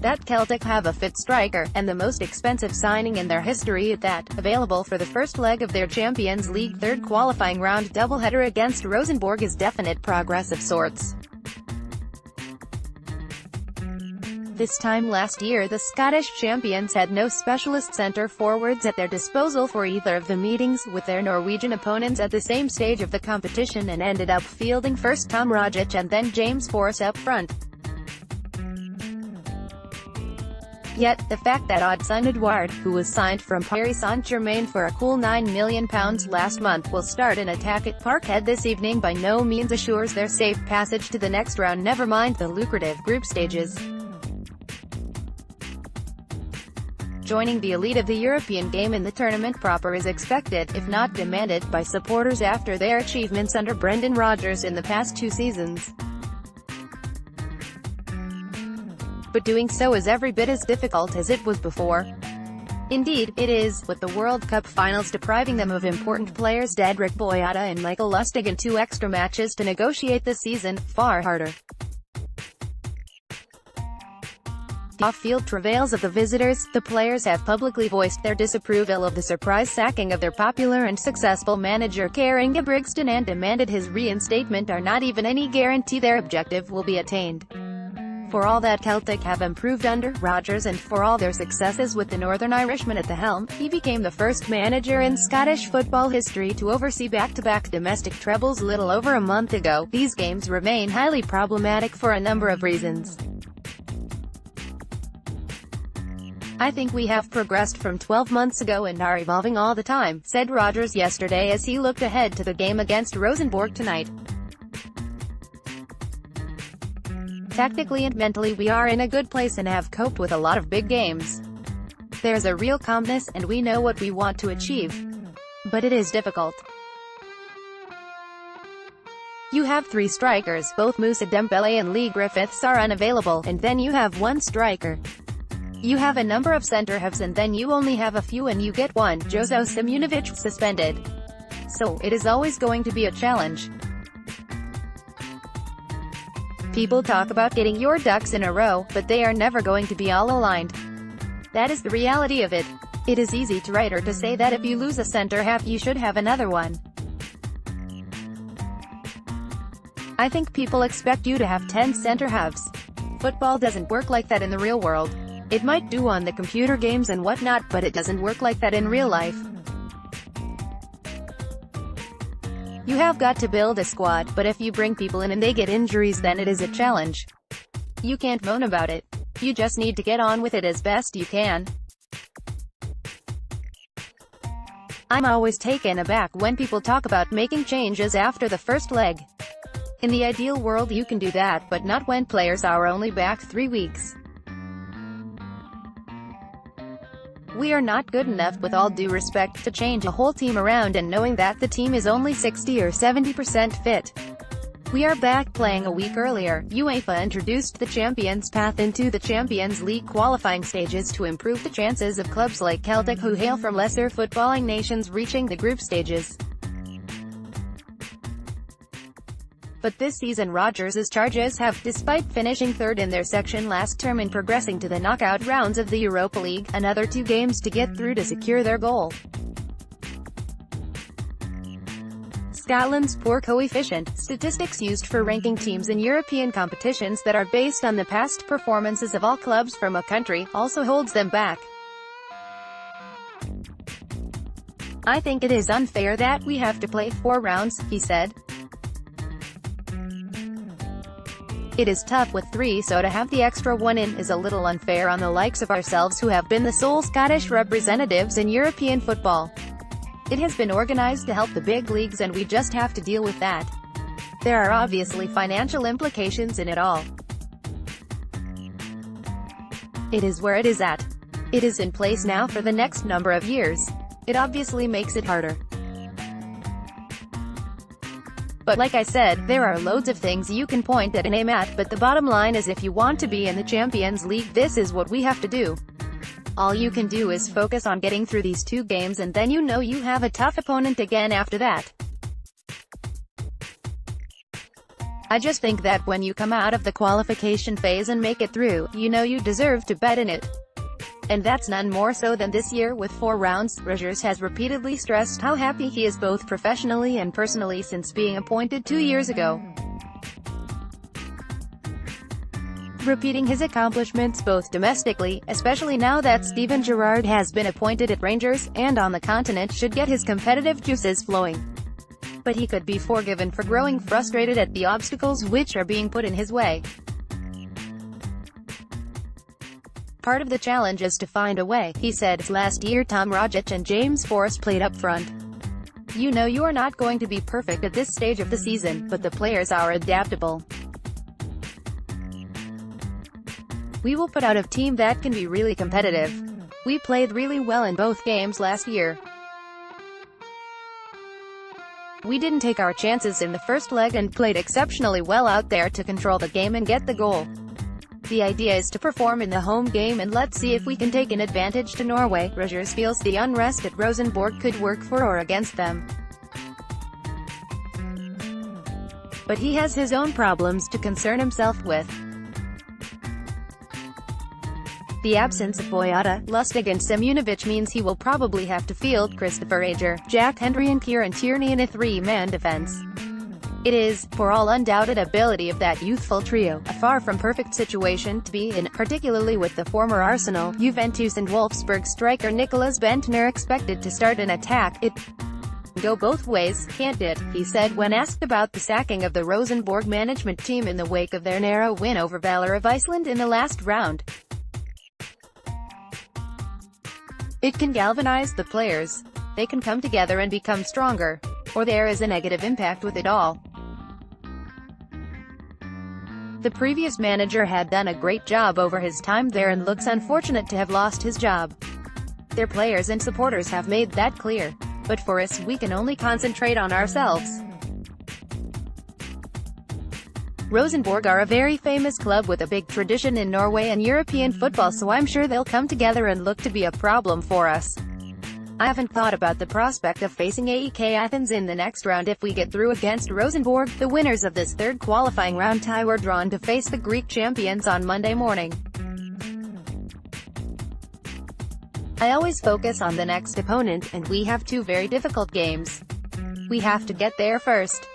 that Celtic have a fit striker, and the most expensive signing in their history at that, available for the first leg of their Champions League third qualifying round doubleheader against Rosenborg is definite progress of sorts. This time last year the Scottish champions had no specialist centre-forwards at their disposal for either of the meetings with their Norwegian opponents at the same stage of the competition and ended up fielding first Tom Rogic and then James Forrest up front. Yet, the fact that Odsonne Edouard, who was signed from Paris Saint-Germain for a cool £9 million last month, will start an attack at Parkhead this evening by no means assures their safe passage to the next round, never mind the lucrative group stages. Joining the elite of the European game in the tournament proper is expected, if not demanded, by supporters after their achievements under Brendan Rodgers in the past 2 seasons. But doing so is every bit as difficult as it was before. Indeed, it is, with the World Cup finals depriving them of important players Dedryck Boyata and Michael Lustig and 2 extra matches to negotiate this season, far harder. Off-field travails of the visitors, the players have publicly voiced their disapproval of the surprise sacking of their popular and successful manager Kieran Brixton and demanded his reinstatement are not even any guarantee their objective will be attained. For all that Celtic have improved under Rodgers and for all their successes with the Northern Irishman at the helm, he became the first manager in Scottish football history to oversee back-to-back domestic trebles little over a month ago. These games remain highly problematic for a number of reasons. "I think we have progressed from 12 months ago and are evolving all the time," said Rodgers yesterday as he looked ahead to the game against Rosenborg tonight. "Tactically and mentally we are in a good place and have coped with a lot of big games. There's a real calmness and we know what we want to achieve. But it is difficult. You have 3 strikers, both Moussa Dembele and Lee Griffiths are unavailable, and then you have 1 striker. You have a number of centre-halves and then you only have a few and you get one, Jozo Simunovic, suspended. So, it is always going to be a challenge. People talk about getting your ducks in a row, but they are never going to be all aligned. That is the reality of it. It is easy to write or to say that if you lose a centre-half you should have another one. I think people expect you to have 10 centre-halves. Football doesn't work like that in the real world. It might do on the computer games and whatnot, but it doesn't work like that in real life. You have got to build a squad, but if you bring people in and they get injuries then it is a challenge. You can't moan about it. You just need to get on with it as best you can. I'm always taken aback when people talk about making changes after the first leg. In the ideal world you can do that, but not when players are only back 3 weeks. We are not good enough, with all due respect, to change a whole team around and knowing that the team is only 60 or 70% fit. We are back playing a week earlier. UEFA introduced the Champions Path into the Champions League qualifying stages to improve the chances of clubs like Celtic, who hail from lesser footballing nations, reaching the group stages. But this season Rodgers' charges have, despite finishing third in their section last term and progressing to the knockout rounds of the Europa League, another 2 games to get through to secure their goal. Scotland's poor coefficient, statistics used for ranking teams in European competitions that are based on the past performances of all clubs from a country, also holds them back. "I think it is unfair that we have to play 4 rounds," he said. "It is tough with 3, so to have the extra 1 in is a little unfair on the likes of ourselves who have been the sole Scottish representatives in European football. It has been organised to help the big leagues and we just have to deal with that. There are obviously financial implications in it all. It is where it is at. It is in place now for the next number of years. It obviously makes it harder. But like I said, there are loads of things you can point at and aim at, but the bottom line is if you want to be in the Champions League this is what we have to do. All you can do is focus on getting through these 2 games and then you know you have a tough opponent again after that. I just think that when you come out of the qualification phase and make it through, you know you deserve to bet in it. And that's none more so than this year with 4 rounds. Rogic has repeatedly stressed how happy he is both professionally and personally since being appointed 2 years ago. Repeating his accomplishments both domestically, especially now that Steven Gerrard has been appointed at Rangers, and on the continent should get his competitive juices flowing. But he could be forgiven for growing frustrated at the obstacles which are being put in his way. Part of the challenge is to find a way, he said. Last year Tom Rogic and James Forrest played up front. You know you are not going to be perfect at this stage of the season, but the players are adaptable. We will put out a team that can be really competitive. We played really well in both games last year. We didn't take our chances in the first leg and played exceptionally well out there to control the game and get the goal. The idea is to perform in the home game and let's see if we can take an advantage to Norway. Rogic feels the unrest at Rosenborg could work for or against them. But he has his own problems to concern himself with. The absence of Boyata, Lustig and Simunovic means he will probably have to field Christopher Ager, Jack Hendry and Kieran Tierney in a 3-man defense. It is, for all undoubted ability of that youthful trio, a far from perfect situation to be in, particularly with the former Arsenal, Juventus and Wolfsburg striker Nicolas Bentner expected to start an attack. It can go both ways, can't it? He said when asked about the sacking of the Rosenborg management team in the wake of their narrow win over Valor of Iceland in the last round. It can galvanize the players. They can come together and become stronger. Or there is a negative impact with it all. The previous manager had done a great job over his time there and looks unfortunate to have lost his job. Their players and supporters have made that clear. But for us, we can only concentrate on ourselves. Rosenborg are a very famous club with a big tradition in Norway and European football, so I'm sure they'll come together and look to be a problem for us. I haven't thought about the prospect of facing AEK Athens in the next round if we get through against Rosenborg. The winners of this third qualifying round tie were drawn to face the Greek champions on Monday morning. I always focus on the next opponent, and we have 2 very difficult games. We have to get there first.